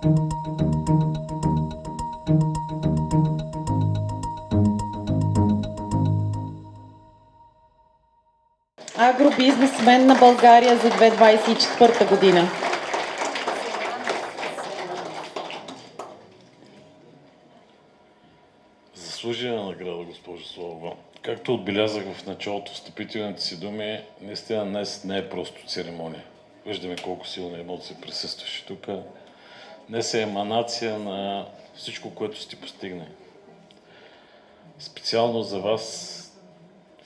Агробизнесмен на България за 2024 година. Заслужена награда, госпожо Славова. Както отбелязах в началото встъпителните си думи, наистина днес не е просто церемония. Виждаме колко силна емоция присъстваше тук. Днес е еманация на всичко, което сте постигнали. Специално за вас,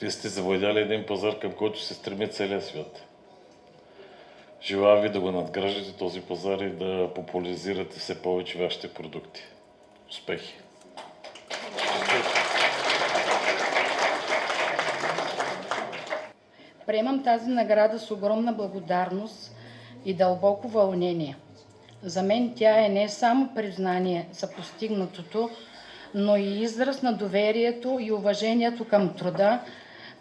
вие сте завладяли един пазар, към който се стреми целия свят. Желая ви да го надграждате този пазар и да популяризирате все повече вашите продукти. Успехи! Приемам тази награда с огромна благодарност и дълбоко вълнение. За мен тя е не само признание за постигнатото, но и израз на доверието и уважението към труда,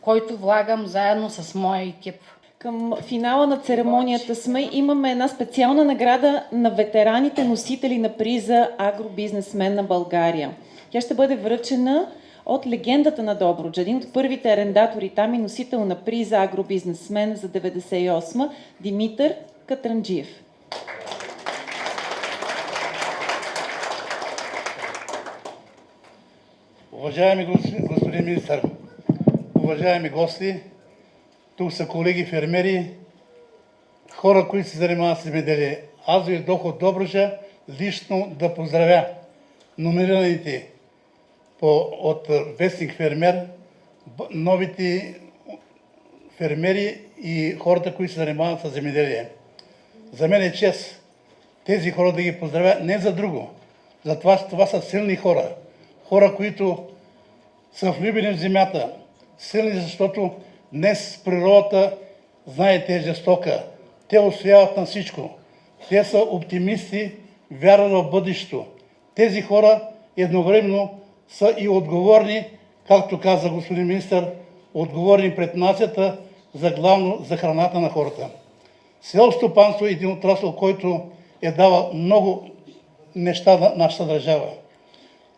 който влагам заедно с моя екип. Към финала на церемонията сме. Имаме една специална награда на ветераните носители на приза Агробизнесмен на България. Тя ще бъде връчена от легендата на Добруджа, един от първите арендатори там и носител на приза Агробизнесмен за 98 Димитър Катранджиев. Уважаеми господин министър, уважаеми гости, тук са колеги фермери, хора, които се занимават с земеделие. Аз дойдох от Добруджа лично да поздравя номинираните от Вестник Фермер, новите фермери и хората, които се занимават с земеделие. За мен е чест тези хора да ги поздравя не за друго. Това са силни хора. Хора, които са влюбени в земята. Силни, защото днес природата, знаете, е жестока. Те устояват на всичко. Те са оптимисти, вярват в бъдещето. Тези хора едновременно са и отговорни, както каза господин министър, отговорни пред нацията, главно за храната на хората. Селското стопанство е един отрасъл, който е давал много неща на нашата държава.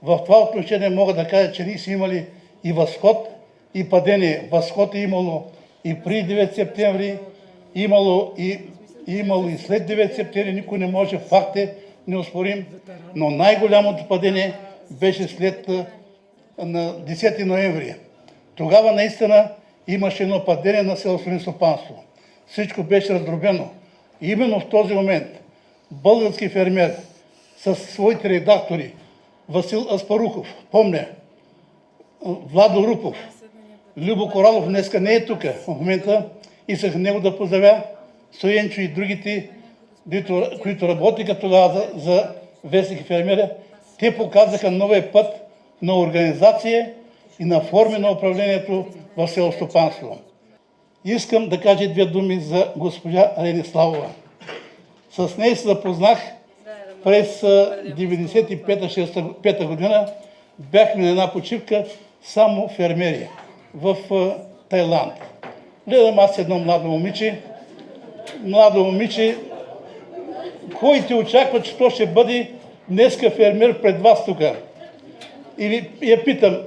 В това отношение мога да кажа, че ние сме имали и възход, и падение. Възход е имало и преди 9 септември, имало и след 9 септември, никой не може, факт е неоспорим, но най-голямото падение беше след на 10 ноември. Тогава наистина имаше едно падение на селското стопанство. Всичко беше раздробено. И именно в този момент български фермер със своите редактори Васил Аспарухов, помня, Владо Рупов, Любо Коралов днеска не е тук в момента, исках него да поздравя, Стоенчо и другите, които работиха тогава за Вестник Фермера. Те показаха новия път на организация и на форми на управлението в селското стопанство. Искам да кажа две думи за госпожа Рени Славова. С нея се запознах през 1995 година. Бяхме на една почивка само фермери в Тайланд. Гледам аз едно младо момиче, кой те очаква, че то ще бъде днеска фермер пред вас тук? И я питам,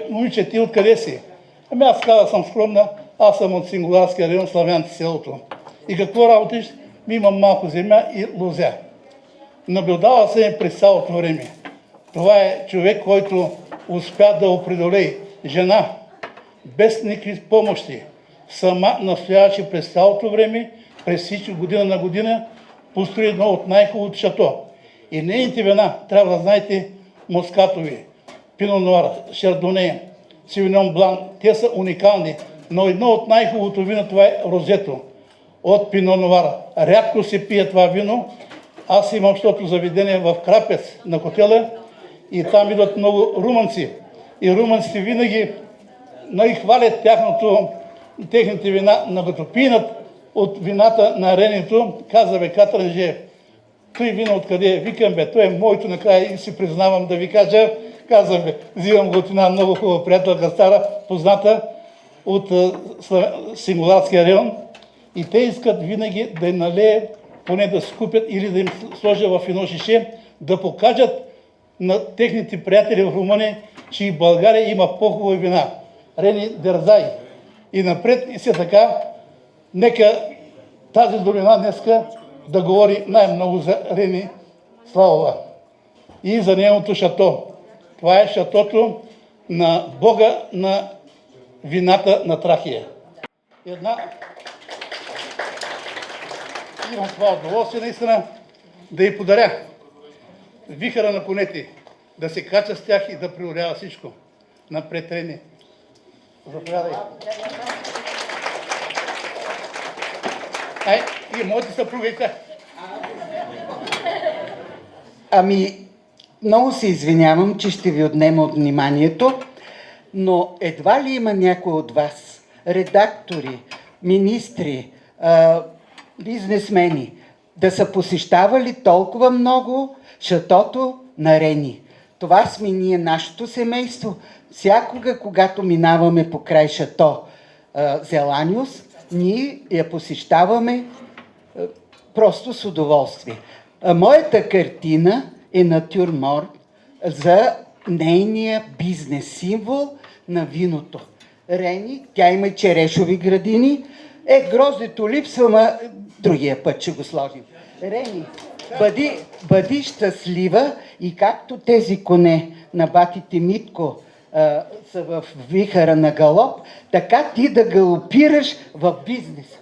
момиче, ти откъде си? Аз каза, съм скромна, аз съм от Сингуларския район, Славянци селото. И какво работиш? Имам малко земя и лозя. Наблюдава се през цялото време. Това е човек, който успя да определее жена, без никакви помощи. Сама настояваше през цялото време, през всички година на година, построи едно от най-хубавото шато. И нейните вина, трябва да знаете, москатови, пино нуар, шардоне, сивиньон блан, те са уникални. Но едно от най-хубавото вино, това е розето от пино нуар. Рядко се пие това вино. Аз имам щото заведение в Крапец на хотела и там идват много румънци. И румънците винаги хвалят техните вина, но като пинат от вината на Ренито, каза Катранджиев, той вино откъде е? Викам, той е моето, накрая и си признавам да ви кажа, казвам, взимам го от една много хубава приятелка, стара, позната от Сингуларския район и те искат винаги да налее, поне да си купят или да им сложа в едно шише, да покажат на техните приятели в Румъния, че и България има по-хубава вина. Рени Дерзай. И напред и все така, нека тази долина днеска да говори най-много за Рени Славова и за нейното шато. Това е шатото на Бога на вината на Тракия. Имам това удоволствие наистина да й подаря вихъра на конете, да се кача с тях и да преодолява всичко. Напред, Рени. Заповядай. И моите съпруга и тя. Ами, много се извинявам, че ще ви отнема от вниманието, но едва ли има някой от вас, редактори, министри, бизнесмени, да са посещавали толкова много шатото на Рени. Това сме ние, нашето семейство. Всякога, когато минаваме покрай шато Зеланиус, ние я посещаваме просто с удоволствие. Моята картина е натюрморт за нейния бизнес символ на виното. Рени, тя има и черешови градини. Гроздето липсва, ма другия път ще го сложим. Рени, бъди щастлива и както тези коне на батите Митко са в вихъра на галоп, така ти да галопираш в бизнеса.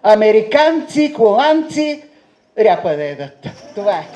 Американци, холандци, ряпа да едат. Това е.